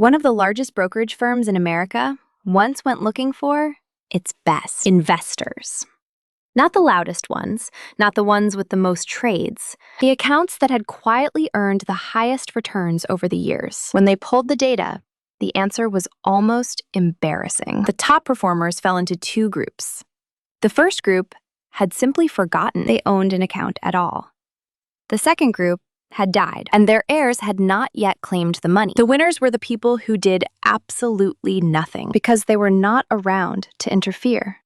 One of the largest brokerage firms in America once went looking for its best investors. Not the loudest ones, not the ones with the most trades, the accounts that had quietly earned the highest returns over the years. When they pulled the data, the answer was almost embarrassing. The top performers fell into two groups. The first group had simply forgotten they owned an account at all. The second group had died, and their heirs had not yet claimed the money. The winners were the people who did absolutely nothing because they were not around to interfere.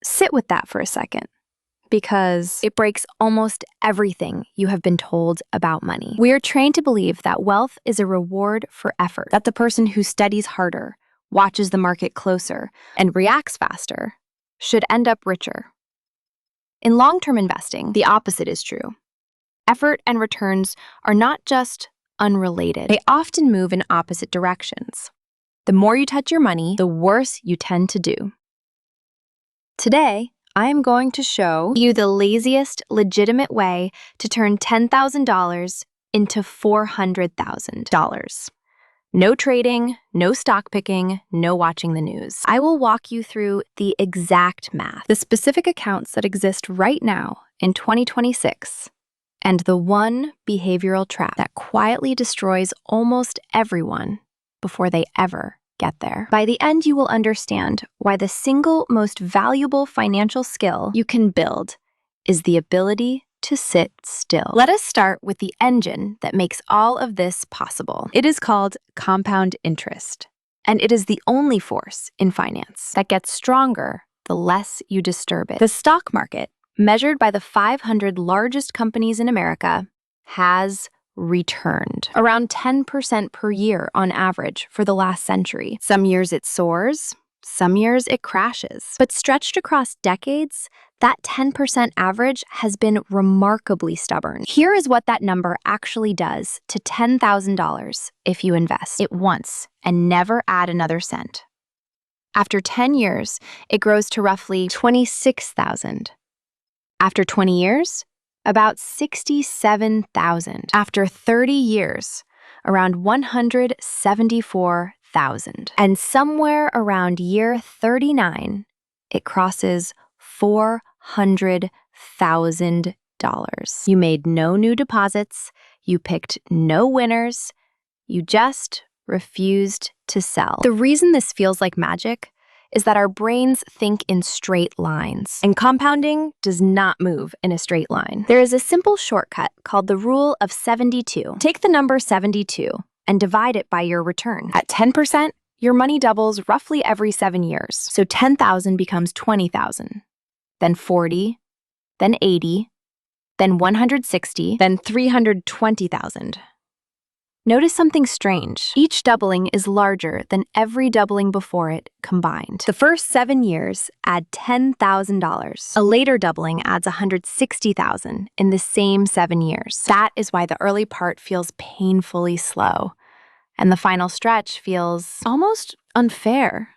Sit with that for a second, because it breaks almost everything you have been told about money. We are trained to believe that wealth is a reward for effort, that the person who studies harder, watches the market closer, and reacts faster should end up richer. In long-term investing, the opposite is true. Effort and returns are not just unrelated. They often move in opposite directions. The more you touch your money, the worse you tend to do. Today, I am going to show you the laziest, legitimate way to turn $10,000 into $400,000. No trading, no stock picking, no watching the news. I will walk you through the exact math, the specific accounts that exist right now in 2026, and the one behavioral trap that quietly destroys almost everyone before they ever get there. By the end, you will understand why the single most valuable financial skill you can build is the ability to sit still. Let us start with the engine that makes all of this possible. It is called compound interest, and it is the only force in finance that gets stronger the less you disturb it. The stock market, measured by the 500 largest companies in America, has returned around 10% per year on average for the last century. Some years it soars, some years it crashes. But stretched across decades, that 10% average has been remarkably stubborn. Here is what that number actually does to $10,000 if you invest it once and never add another cent. After 10 years, it grows to roughly $26,000. After 20 years, about $67,000. After 30 years, around $174,000. And somewhere around year 39, it crosses $400,000. You made no new deposits, you picked no winners, you just refused to sell. The reason this feels like magic is that our brains think in straight lines, and compounding does not move in a straight line. There is a simple shortcut called the rule of 72. Take the number 72 and divide it by your return. At 10%, your money doubles roughly every 7 years. So 10,000 becomes 20,000, then 40, then 80, then 160, then 320,000. Notice something strange. Each doubling is larger than every doubling before it combined. The first 7 years add $10,000. A later doubling adds $160,000 in the same 7 years. That is why the early part feels painfully slow, and the final stretch feels almost unfair.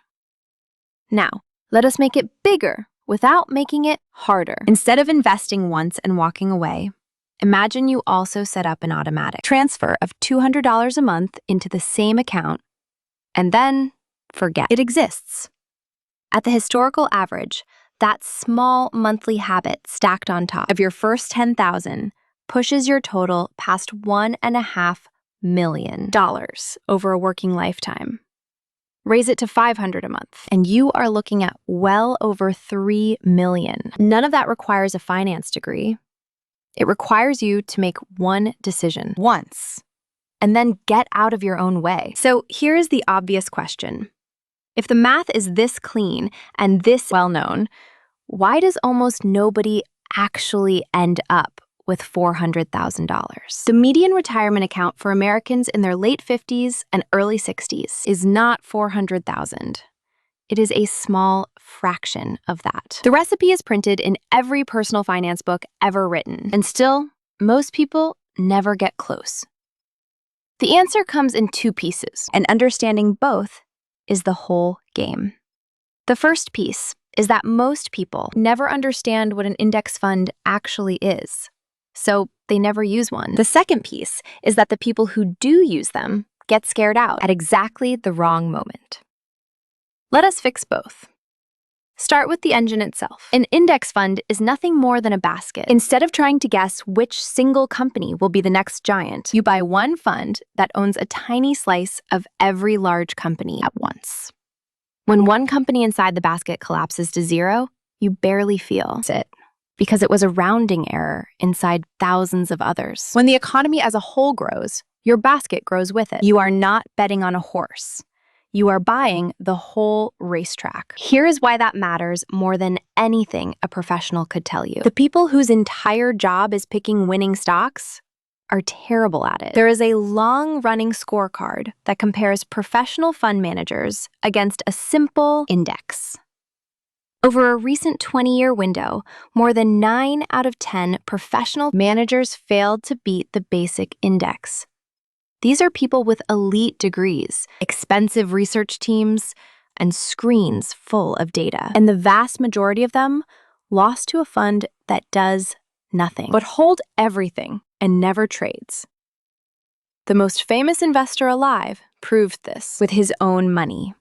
Now, let us make it bigger without making it harder. Instead of investing once and walking away, imagine you also set up an automatic transfer of $200 a month into the same account, and then forget it exists. At the historical average, that small monthly habit stacked on top of your first $10,000 pushes your total past $1.5 million over a working lifetime. Raise it to $500 a month, and you are looking at well over $3 million. None of that requires a finance degree. It requires you to make one decision once, and then get out of your own way. So here is the obvious question. If the math is this clean and this well-known, why does almost nobody actually end up with $400,000? The median retirement account for Americans in their late 50s and early 60s is not $400,000. It is a small fraction of that. The recipe is printed in every personal finance book ever written, and still, most people never get close. The answer comes in two pieces, and understanding both is the whole game. The first piece is that most people never understand what an index fund actually is, so they never use one. The second piece is that the people who do use them get scared out at exactly the wrong moment. Let us fix both. Start with the engine itself. An index fund is nothing more than a basket. Instead of trying to guess which single company will be the next giant, you buy one fund that owns a tiny slice of every large company at once. When one company inside the basket collapses to zero, you barely feel it, because it was a rounding error inside thousands of others. When the economy as a whole grows, your basket grows with it. You are not betting on a horse. You are buying the whole racetrack. Here is why that matters more than anything a professional could tell you. The people whose entire job is picking winning stocks are terrible at it. There is a long-running scorecard that compares professional fund managers against a simple index. Over a recent 20-year window, more than 9 out of 10 professional managers failed to beat the basic index. These are people with elite degrees, expensive research teams, and screens full of data. And the vast majority of them lost to a fund that does nothing but hold everything and never trades. The most famous investor alive proved this with his own money.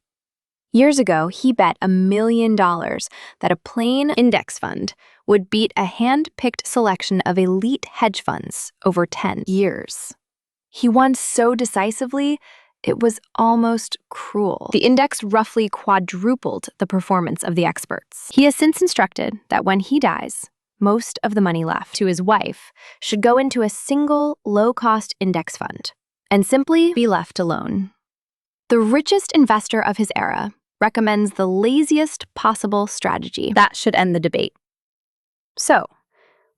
Years ago, he bet $1 million that a plain index fund would beat a hand-picked selection of elite hedge funds over 10 years. He won so decisively, it was almost cruel. The index roughly quadrupled the performance of the experts. He has since instructed that when he dies, most of the money left to his wife should go into a single low-cost index fund and simply be left alone. The richest investor of his era recommends the laziest possible strategy. That should end the debate. So,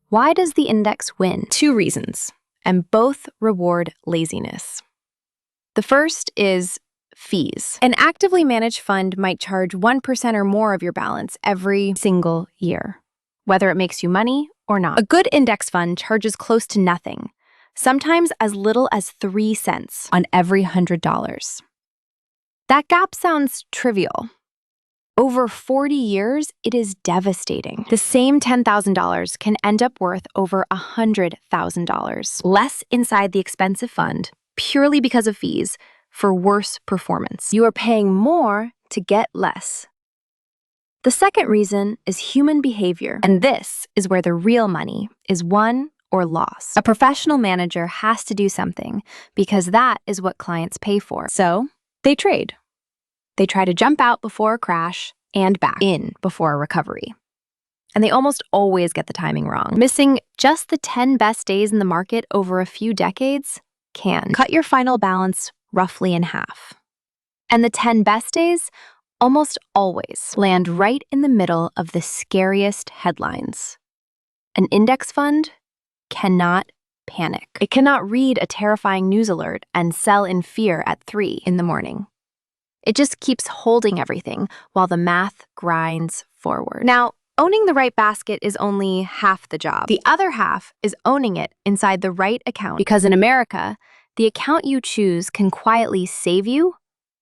why does the index win? 2 reasons, and both reward laziness. The first is fees. An actively managed fund might charge 1% or more of your balance every single year, whether it makes you money or not. A good index fund charges close to nothing, sometimes as little as 3 cents on every $100. That gap sounds trivial. Over 40 years, it is devastating. The same $10,000 can end up worth over $100,000 less inside the expensive fund purely because of fees for worse performance. You are paying more to get less. The second reason is human behavior, and this is where the real money is won or lost. A professional manager has to do something because that is what clients pay for. So they trade. They try to jump out before a crash and back in before a recovery. And they almost always get the timing wrong. Missing just the 10 best days in the market over a few decades can cut your final balance roughly in half. And the 10 best days almost always land right in the middle of the scariest headlines. An index fund cannot panic. It cannot read a terrifying news alert and sell in fear at 3 in the morning. It just keeps holding everything while the math grinds forward. Now, owning the right basket is only half the job. The other half is owning it inside the right account, because in America, the account you choose can quietly save you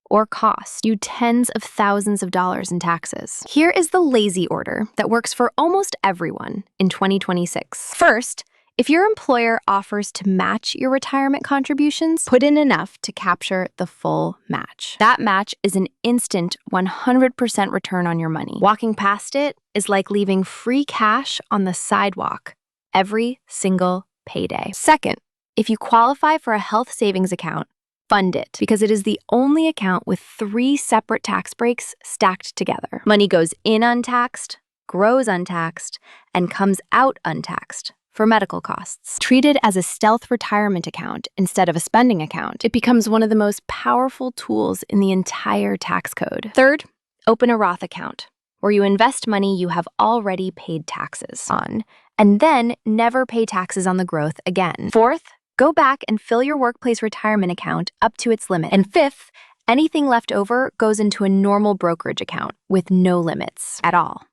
or cost you tens of thousands of dollars in taxes. Here is the lazy order that works for almost everyone in 2026. First, if your employer offers to match your retirement contributions, put in enough to capture the full match. That match is an instant 100% return on your money. Walking past it is like leaving free cash on the sidewalk every single payday. Second, if you qualify for a health savings account, fund it, because it is the only account with 3 separate tax breaks stacked together. Money goes in untaxed, grows untaxed, and comes out untaxed for medical costs. Treated as a stealth retirement account instead of a spending account, it becomes one of the most powerful tools in the entire tax code. Third, open a Roth account, where you invest money you have already paid taxes on, and then never pay taxes on the growth again. Fourth, go back and fill your workplace retirement account up to its limit. And fifth, anything left over goes into a normal brokerage account with no limits at all.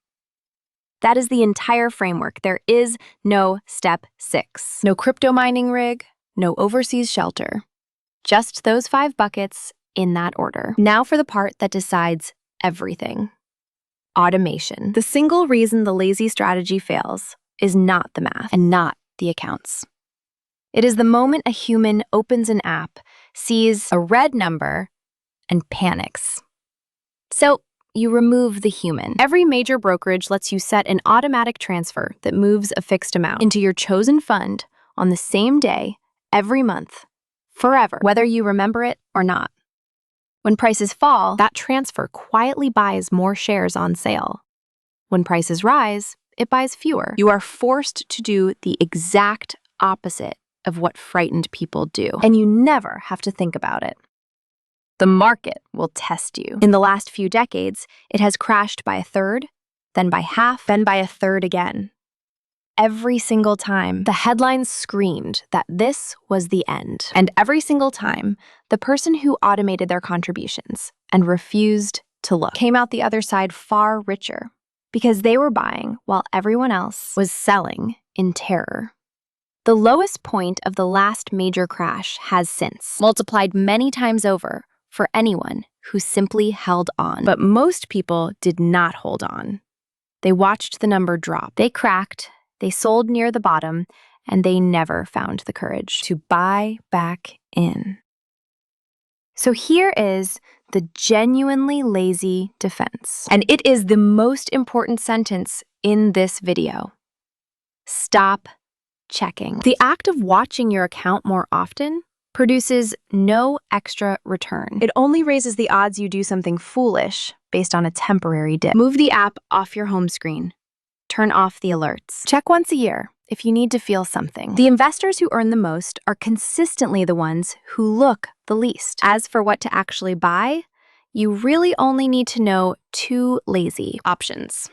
That is the entire framework. There is no step 6. No crypto mining rig, no overseas shelter. Just those 5 buckets in that order. Now for the part that decides everything. Automation. The single reason the lazy strategy fails is not the math and not the accounts. It is the moment a human opens an app, sees a red number, and panics. So you remove the human. Every major brokerage lets you set an automatic transfer that moves a fixed amount into your chosen fund on the same day, every month, forever, whether you remember it or not. When prices fall, that transfer quietly buys more shares on sale. When prices rise, it buys fewer. You are forced to do the exact opposite of what frightened people do, and you never have to think about it. The market will test you. In the last few decades, it has crashed by a third, then by half, then by a third again. Every single time, the headlines screamed that this was the end. And every single time, the person who automated their contributions and refused to look came out the other side far richer because they were buying while everyone else was selling in terror. The lowest point of the last major crash has since multiplied many times over for anyone who simply held on. But most people did not hold on. They watched the number drop. They cracked, they sold near the bottom, and they never found the courage to buy back in. So here is the genuinely lazy defense. And it is the most important sentence in this video. Stop checking. The act of watching your account more often produces no extra return. It only raises the odds you do something foolish based on a temporary dip. Move the app off your home screen. Turn off the alerts. Check once a year if you need to feel something. The investors who earn the most are consistently the ones who look the least. As for what to actually buy, you really only need to know two lazy options.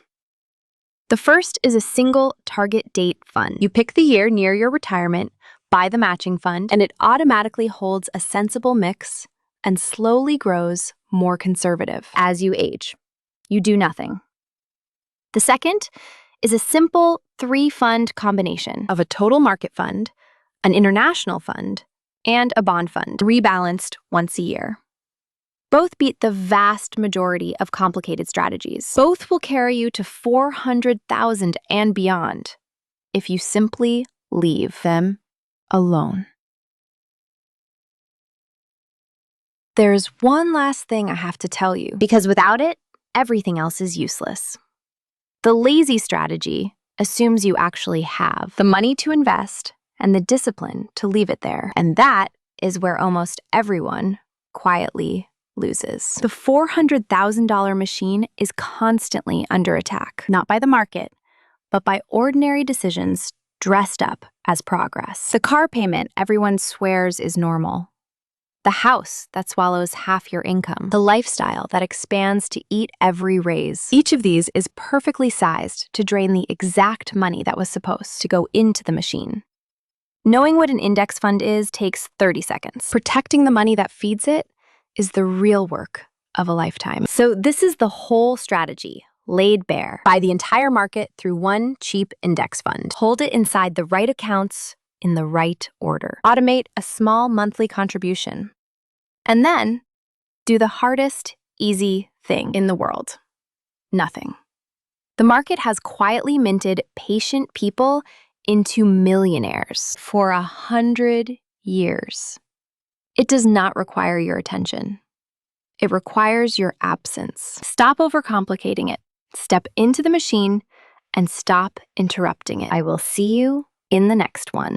The first is a single target date fund. You pick the year near your retirement, buy the matching fund, and it automatically holds a sensible mix and slowly grows more conservative as you age. You do nothing. The second is a simple three-fund combination of a total market fund, an international fund, and a bond fund, rebalanced once a year. Both beat the vast majority of complicated strategies. Both will carry you to 400,000 and beyond if you simply leave them alone. There's one last thing I have to tell you, because without it, everything else is useless. The lazy strategy assumes you actually have the money to invest and the discipline to leave it there. And that is where almost everyone quietly loses. The $400,000 machine is constantly under attack, not by the market, but by ordinary decisions dressed up as progress. The car payment everyone swears is normal. The house that swallows half your income. The lifestyle that expands to eat every raise. Each of these is perfectly sized to drain the exact money that was supposed to go into the machine. Knowing what an index fund is takes 30 seconds. Protecting the money that feeds it is the real work of a lifetime. So this is the whole strategy, laid bare. Buy the entire market through one cheap index fund. Hold it inside the right accounts in the right order. Automate a small monthly contribution. And then do the hardest, easy thing in the world. Nothing. The market has quietly minted patient people into millionaires for 100 years. It does not require your attention. It requires your absence. Stop overcomplicating it. Step into the machine and stop interrupting it. I will see you in the next one.